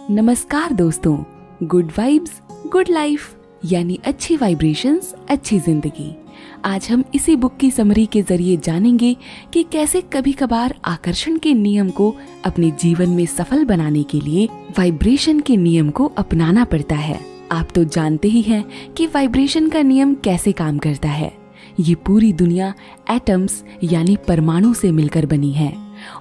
नमस्कार दोस्तों, good vibes good life यानी अच्छी वाइब्रेशंस अच्छी जिंदगी। आज हम इसी बुक की समरी के जरिए जानेंगे कि कैसे कभी कभार आकर्षण के नियम को अपने जीवन में सफल बनाने के लिए वाइब्रेशन के नियम को अपनाना पड़ता है। आप तो जानते ही हैं कि वाइब्रेशन का नियम कैसे काम करता है। ये पूरी दुनिया एटम्स यानी परमाणु से मिलकर बनी है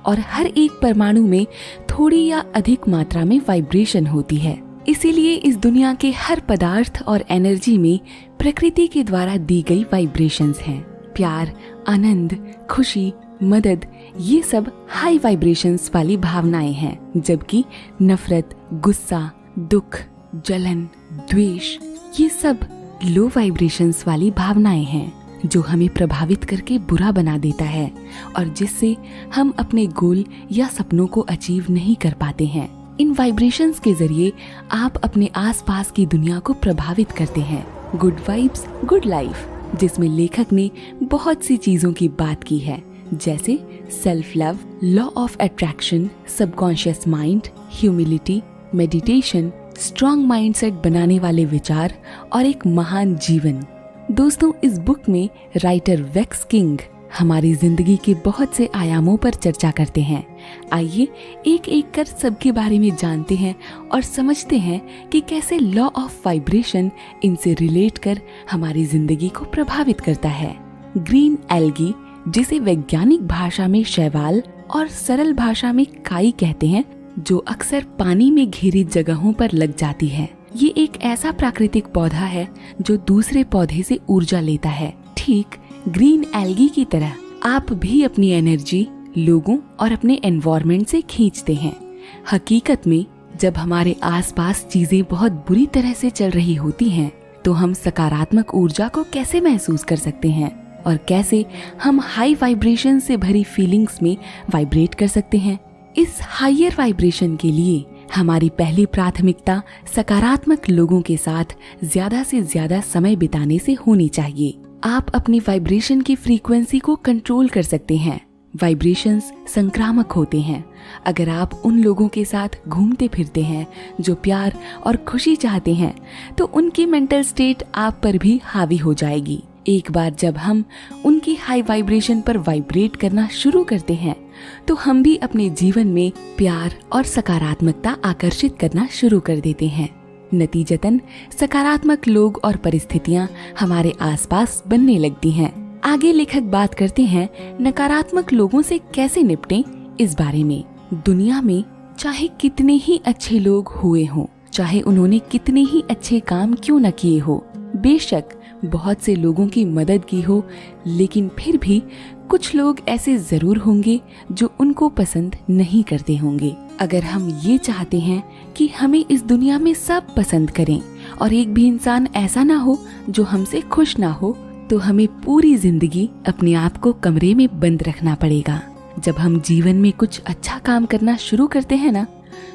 और हर एक परमाणु में थोड़ी या अधिक मात्रा में वाइब्रेशन होती है। इसीलिए इस दुनिया के हर पदार्थ और एनर्जी में प्रकृति के द्वारा दी गई वाइब्रेशंस हैं। प्यार, आनंद, खुशी, मदद, ये सब हाई वाइब्रेशंस वाली भावनाएं हैं, जबकि नफरत, गुस्सा, दुख, जलन, द्वेष, ये सब लो वाइब्रेशंस वाली भावनाएं हैं जो हमें प्रभावित करके बुरा बना देता है और जिससे हम अपने गोल या सपनों को अचीव नहीं कर पाते हैं। इन वाइब्रेशंस के जरिए आप अपने आसपास की दुनिया को प्रभावित करते हैं। गुड वाइब्स गुड लाइफ, जिसमें लेखक ने बहुत सी चीजों की बात की है, जैसे self love, law of attraction, subconscious mind, humility, meditation, strong mindset बनाने वाले विचार और एक महान जीवन। दोस्तों, इस बुक में राइटर वेक्स किंग हमारी जिंदगी के बहुत से आयामों पर चर्चा करते हैं। आइए एक एक कर सबके बारे में जानते हैं और समझते हैं कि कैसे लॉ ऑफ वाइब्रेशन इनसे रिलेट कर हमारी जिंदगी को प्रभावित करता है। ग्रीन एल्गी, जिसे वैज्ञानिक भाषा में शैवाल और सरल भाषा में काई कहते हैं, जो अक्सर पानी में घिरी जगहों पर लग जाती है। ये एक ऐसा प्राकृतिक पौधा है जो दूसरे पौधे से ऊर्जा लेता है। ठीक ग्रीन एल्गी की तरह आप भी अपनी एनर्जी लोगों और अपने एनवायरनमेंट से खींचते हैं। हकीकत में जब हमारे आसपास चीजें बहुत बुरी तरह से चल रही होती हैं, तो हम सकारात्मक ऊर्जा को कैसे महसूस कर सकते हैं और कैसे हम हाई वाइब्रेशन से भरी फीलिंग्स में वाइब्रेट कर सकते हैं। इस हायर वाइब्रेशन के लिए हमारी पहली प्राथमिकता सकारात्मक लोगों के साथ ज्यादा से ज्यादा समय बिताने से होनी चाहिए। आप अपनी वाइब्रेशन की फ्रीक्वेंसी को कंट्रोल कर सकते हैं। वाइब्रेशंस संक्रामक होते हैं। अगर आप उन लोगों के साथ घूमते फिरते हैं जो प्यार और खुशी चाहते हैं, तो उनकी मेंटल स्टेट आप पर भी हावी हो जाएगी। एक बार जब हम उनकी हाई वाइब्रेशन पर वाइब्रेट करना शुरू करते हैं, तो हम भी अपने जीवन में प्यार और सकारात्मकता आकर्षित करना शुरू कर देते हैं। नतीजतन सकारात्मक लोग और परिस्थितियां हमारे आसपास बनने लगती हैं। आगे लेखक बात करते हैं नकारात्मक लोगों से कैसे निपटें इस बारे में। दुनिया में चाहे कितने ही अच्छे लोग हुए हों, चाहे उन्होंने कितने ही अच्छे काम क्यों न किए हो, बेशक बहुत से लोगों की मदद की हो, लेकिन फिर भी कुछ लोग ऐसे जरूर होंगे जो उनको पसंद नहीं करते होंगे। अगर हम ये चाहते हैं कि हमें इस दुनिया में सब पसंद करें और एक भी इंसान ऐसा ना हो जो हमसे खुश ना हो, तो हमें पूरी जिंदगी अपने आप को कमरे में बंद रखना पड़ेगा। जब हम जीवन में कुछ अच्छा काम करना शुरू करते हैं ना,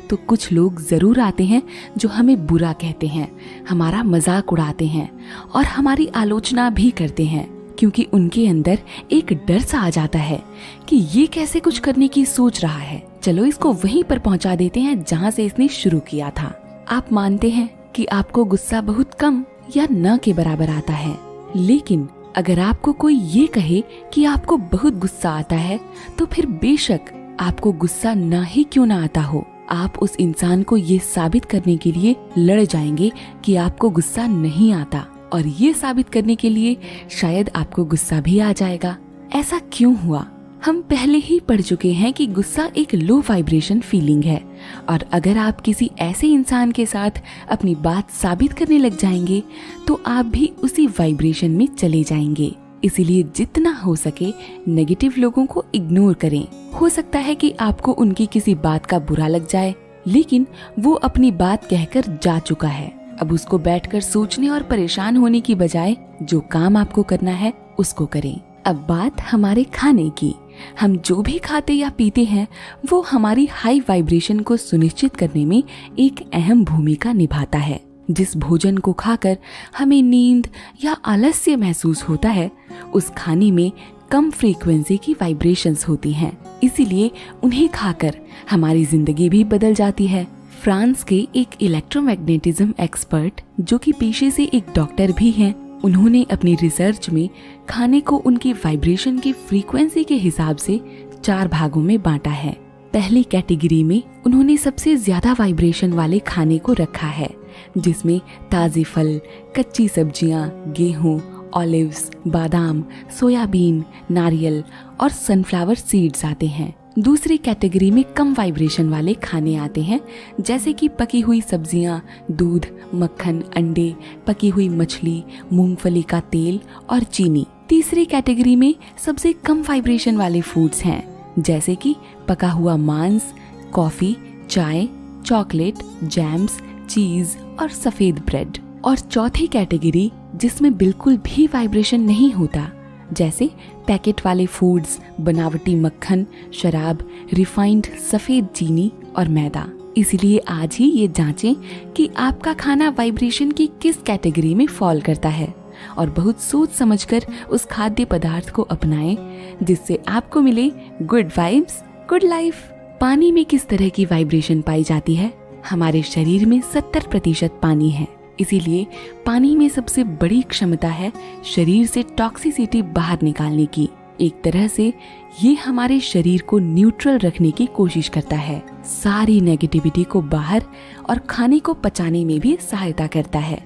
तो कुछ लोग जरूर आते हैं जो हमें बुरा कहते हैं, हमारा मजाक उड़ाते हैं और हमारी आलोचना भी करते हैं, क्योंकि उनके अंदर एक डर सा आ जाता है कि ये कैसे कुछ करने की सोच रहा है, चलो इसको वहीं पर पहुंचा देते हैं जहां से इसने शुरू किया था। आप मानते हैं कि आपको गुस्सा बहुत कम या न के बराबर आता है, लेकिन अगर आपको कोई ये कहे कि आपको बहुत गुस्सा आता है, तो फिर बेशक आपको गुस्सा ना ही क्यों ना आता हो, आप उस इंसान को ये साबित करने के लिए लड़ जाएंगे कि आपको गुस्सा नहीं आता, और ये साबित करने के लिए शायद आपको गुस्सा भी आ जाएगा। ऐसा क्यों हुआ? हम पहले ही पढ़ चुके हैं कि गुस्सा एक लो वाइब्रेशन फीलिंग है, और अगर आप किसी ऐसे इंसान के साथ अपनी बात साबित करने लग जाएंगे, तो आप भी उसी वाइब्रेशन में चले जाएंगे। इसीलिए जितना हो सके नेगेटिव लोगों को इग्नोर करें। हो सकता है कि आपको उनकी किसी बात का बुरा लग जाए, लेकिन वो अपनी बात कहकर जा चुका है। अब उसको बैठकर सोचने और परेशान होने की बजाय जो काम आपको करना है उसको करें। अब बात हमारे खाने की। हम जो भी खाते या पीते हैं, वो हमारी हाई वाइब्रेशन को सुनिश्चित करने में एक अहम भूमिका निभाता है। जिस भोजन को खाकर हमें नींद या आलस्य महसूस होता है, उस खाने में कम फ्रीक्वेंसी की वाइब्रेशंस होती हैं। इसीलिए उन्हें खाकर हमारी जिंदगी भी बदल जाती है। फ्रांस के एक इलेक्ट्रोमैग्नेटिज्म एक्सपर्ट, जो कि पेशे से एक डॉक्टर भी हैं, उन्होंने अपनी रिसर्च में खाने को उनकी वाइब्रेशन की फ्रीक्वेंसी के हिसाब से 4 भागों में बांटा है। पहली कैटेगरी में उन्होंने सबसे ज्यादा वाइब्रेशन वाले खाने को रखा है, जिसमें ताजे फल, कच्ची सब्जियां, गेहूं, ऑलिव्स, बादाम, सोयाबीन, नारियल और सनफ्लावर सीड्स आते हैं। दूसरी कैटेगरी में कम वाइब्रेशन वाले खाने आते हैं, जैसे कि पकी हुई सब्जियां, दूध, मक्खन, अंडे, पकी हुई मछली, मूंगफली का तेल और चीनी। तीसरी कैटेगरी में सबसे कम वाइब्रेशन वाले फूड्स हैं, जैसे कि पका हुआ मांस, कॉफी, चाय, चॉकलेट, जैम्स, चीज और सफेद ब्रेड। और चौथी कैटेगरी जिसमें बिल्कुल भी वाइब्रेशन नहीं होता, जैसे पैकेट वाले फूड्स, बनावटी मक्खन, शराब, रिफाइंड सफेद चीनी और मैदा। इसलिए आज ही ये जांचें कि आपका खाना वाइब्रेशन की किस कैटेगरी में फॉल करता है और बहुत सोच समझकर उस खाद्य पदार्थ को अपनाएं, जिससे आपको मिले गुड वाइब्स, गुड लाइफ। पानी में किस तरह की वाइब्रेशन पाई जाती है? हमारे शरीर में 70% पानी है, इसीलिए पानी में सबसे बड़ी क्षमता है शरीर से टॉक्सिसिटी बाहर निकालने की। एक तरह से ये हमारे शरीर को न्यूट्रल रखने की कोशिश करता है, सारी नेगेटिविटी को बाहर और खाने को पचाने में भी सहायता करता है।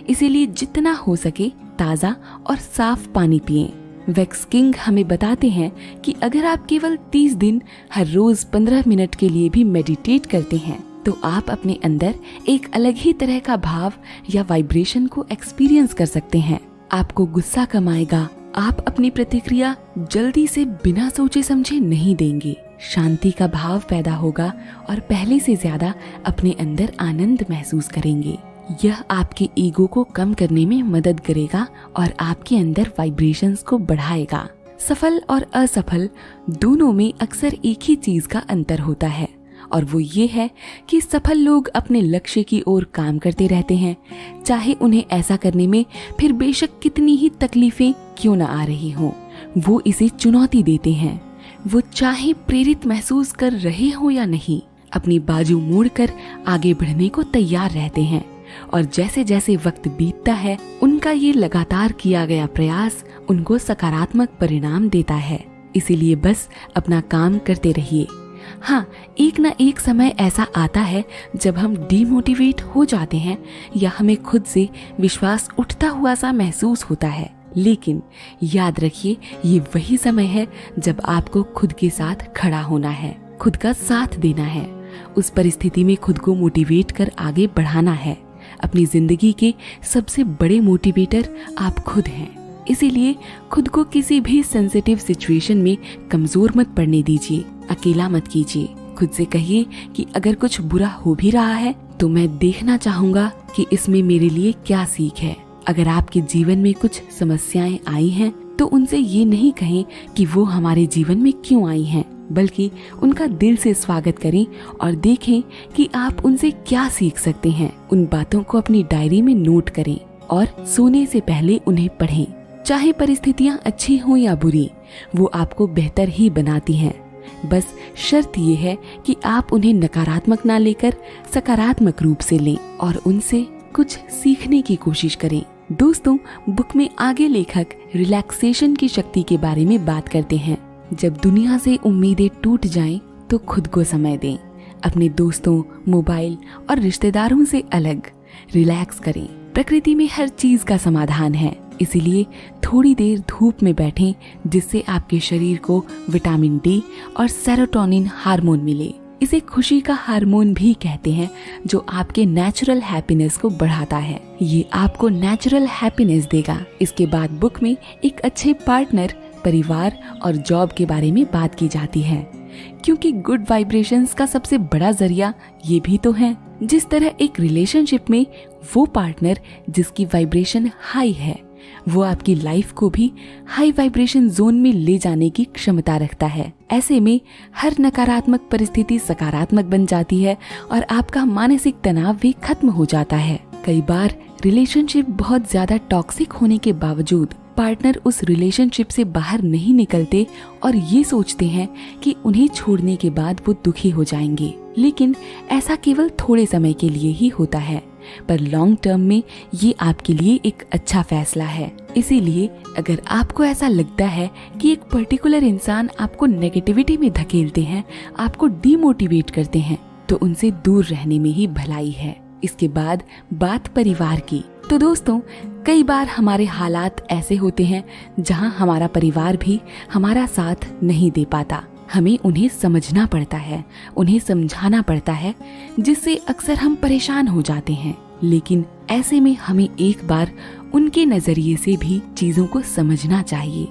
इसीलिए जितना हो सके ताज़ा और साफ पानी पिएं। वैक्स किंग हमें बताते हैं कि अगर आप केवल 30 दिन हर रोज 15 मिनट के लिए भी मेडिटेट करते हैं, तो आप अपने अंदर एक अलग ही तरह का भाव या वाइब्रेशन को एक्सपीरियंस कर सकते हैं। आपको गुस्सा कम आएगा, आप अपनी प्रतिक्रिया जल्दी से बिना सोचे समझे नहीं देंगे, शांति का भाव पैदा होगा और पहले से ज्यादा अपने अंदर आनंद महसूस करेंगे। यह आपके ईगो को कम करने में मदद करेगा और आपके अंदर वाइब्रेशंस को बढ़ाएगा। सफल और असफल दोनों में अक्सर एक ही चीज का अंतर होता है, और वो ये है कि सफल लोग अपने लक्ष्य की ओर काम करते रहते हैं, चाहे उन्हें ऐसा करने में फिर बेशक कितनी ही तकलीफें क्यों न आ रही हों। वो इसे चुनौती देते हैं। वो चाहे प्रेरित महसूस कर रहे हो या नहीं, अपनी बाजू मोड़कर आगे बढ़ने को तैयार रहते हैं। और जैसे जैसे वक्त बीतता है, उनका ये लगातार किया गया प्रयास उनको सकारात्मक परिणाम देता है। इसीलिए बस अपना काम करते रहिए। हाँ, एक न एक समय ऐसा आता है जब हम डीमोटिवेट हो जाते हैं या हमें खुद से विश्वास उठता हुआ सा महसूस होता है, लेकिन याद रखिए ये वही समय है जब आपको खुद के साथ खड़ा होना है, खुद का साथ देना है। उस परिस्थिति में खुद को मोटिवेट कर आगे बढ़ाना है। अपनी जिंदगी के सबसे बड़े मोटिवेटर आप खुद हैं। इसीलिए खुद को किसी भी सेंसिटिव सिचुएशन में कमजोर मत पड़ने दीजिए, अकेला मत कीजिए। खुद से कहिए कि अगर कुछ बुरा हो भी रहा है तो मैं देखना चाहूंगा कि इसमें मेरे लिए क्या सीख है। अगर आपके जीवन में कुछ समस्याएं आई हैं तो उनसे ये नहीं कहें कि वो हमारे जीवन में क्यों आई हैं, बल्कि उनका दिल से स्वागत करें और देखें कि आप उनसे क्या सीख सकते हैं। उन बातों को अपनी डायरी में नोट करें और सोने से पहले उन्हें पढ़ें। चाहे परिस्थितियां अच्छी हो या बुरी, वो आपको बेहतर ही बनाती हैं। बस शर्त ये है कि आप उन्हें नकारात्मक ना लेकर सकारात्मक रूप से लें और उनसे कुछ सीखने की कोशिश करें। दोस्तों, बुक में आगे लेखक रिलैक्सेशन की शक्ति के बारे में बात करते हैं। जब दुनिया से उम्मीदें टूट जाएं, तो खुद को समय दें। अपने दोस्तों, मोबाइल और रिश्तेदारों से अलग रिलैक्स करें। प्रकृति में हर चीज का समाधान है, इसीलिए थोड़ी देर धूप में बैठें, जिससे आपके शरीर को विटामिन डी और सेरोटोनिन हार्मोन मिले। इसे खुशी का हार्मोन भी कहते हैं, जो आपके नेचुरल हैप्पीनेस को बढ़ाता है। ये आपको नेचुरल हैप्पीनेस देगा। इसके बाद बुक में एक अच्छे पार्टनर, परिवार और जॉब के बारे में बात की जाती है, क्योंकि गुड वाइब्रेशंस का सबसे बड़ा जरिया ये भी तो है। जिस तरह एक रिलेशनशिप में वो पार्टनर जिसकी वाइब्रेशन हाई है, वो आपकी लाइफ को भी हाई वाइब्रेशन जोन में ले जाने की क्षमता रखता है। ऐसे में हर नकारात्मक परिस्थिति सकारात्मक बन जाती है और आपका मानसिक तनाव भी खत्म हो जाता है। कई बार रिलेशनशिप बहुत ज्यादा टॉक्सिक होने के बावजूद पार्टनर उस रिलेशनशिप से बाहर नहीं निकलते और ये सोचते हैं कि उन्हें छोड़ने के बाद वो दुखी हो जाएंगे। लेकिन ऐसा केवल थोड़े समय के लिए ही होता है, पर लॉन्ग टर्म में ये आपके लिए एक अच्छा फैसला है। इसीलिए अगर आपको ऐसा लगता है कि एक पर्टिकुलर इंसान आपको नेगेटिविटी में धकेलते हैं, आपको डीमोटिवेट करते हैं, तो उनसे दूर रहने में ही भलाई है। इसके बाद बात परिवार की, तो दोस्तों कई बार हमारे हालात ऐसे होते हैं जहां हमारा परिवार भी हमारा साथ नहीं दे पाता। हमें उन्हें समझना पड़ता है, उन्हें समझाना पड़ता है, जिससे अक्सर हम परेशान हो जाते हैं। लेकिन ऐसे में हमें एक बार उनके नजरिए से भी चीजों को समझना चाहिए।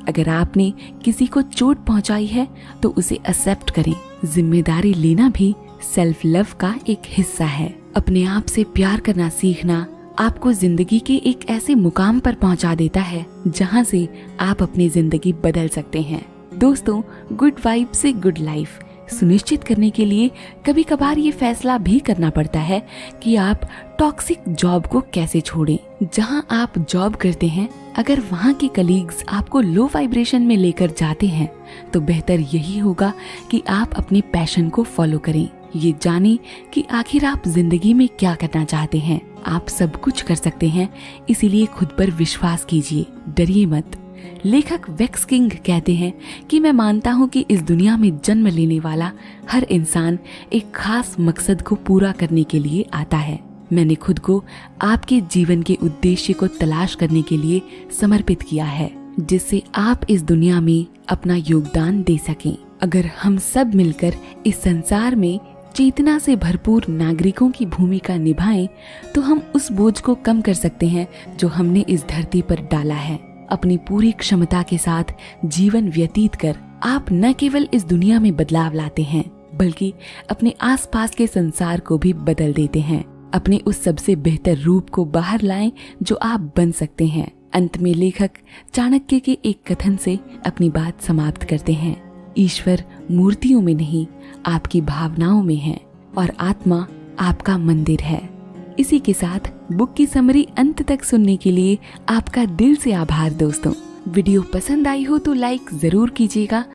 अगर आपने किसी को चोट पहुंचाई है तो उसे एक्सेप्ट करें। जिम्मेदारी लेना भी सेल्फ लव का एक हिस्सा है। अपने आप से प्यार करना सीखना आपको जिंदगी के एक ऐसे मुकाम पर पहुंचा देता है जहां से आप अपनी जिंदगी बदल सकते हैं। दोस्तों, गुड वाइब से गुड लाइफ सुनिश्चित करने के लिए कभी कभार ये फैसला भी करना पड़ता है कि आप टॉक्सिक जॉब को कैसे छोड़ें। जहां आप जॉब करते हैं, अगर वहां के कलीग्स आपको लो वाइब्रेशन में लेकर जाते हैं, तो बेहतर यही होगा कि आप अपने पैशन को फॉलो करें। ये जानें कि आखिर आप जिंदगी में क्या करना चाहते हैं। आप सब कुछ कर सकते हैं, इसीलिए खुद पर विश्वास कीजिए, डरिए मत। लेखक वेक्स किंग कहते हैं कि मैं मानता हूँ कि इस दुनिया में जन्म लेने वाला हर इंसान एक खास मकसद को पूरा करने के लिए आता है। मैंने खुद को आपके जीवन के उद्देश्य को तलाश करने के लिए समर्पित किया है, जिससे आप इस दुनिया में अपना योगदान दे सकें। अगर हम सब मिलकर इस संसार में चेतना से भरपूर नागरिकों की भूमिका निभाएं, तो हम उस बोझ को कम कर सकते हैं जो हमने इस धरती पर डाला है। अपनी पूरी क्षमता के साथ जीवन व्यतीत कर आप न केवल इस दुनिया में बदलाव लाते हैं, बल्कि अपने आसपास के संसार को भी बदल देते हैं। अपने उस सबसे बेहतर रूप को बाहर लाएं जो आप बन सकते हैं। अंत में लेखक चाणक्य के एक कथन से अपनी बात समाप्त करते हैं। ईश्वर मूर्तियों में नहीं, आपकी भावनाओं में है, और आत्मा आपका मंदिर है। इसी के साथ बुक की समरी अंत तक सुनने के लिए आपका दिल से आभार दोस्तों। वीडियो पसंद आई हो तो लाइक जरूर कीजिएगा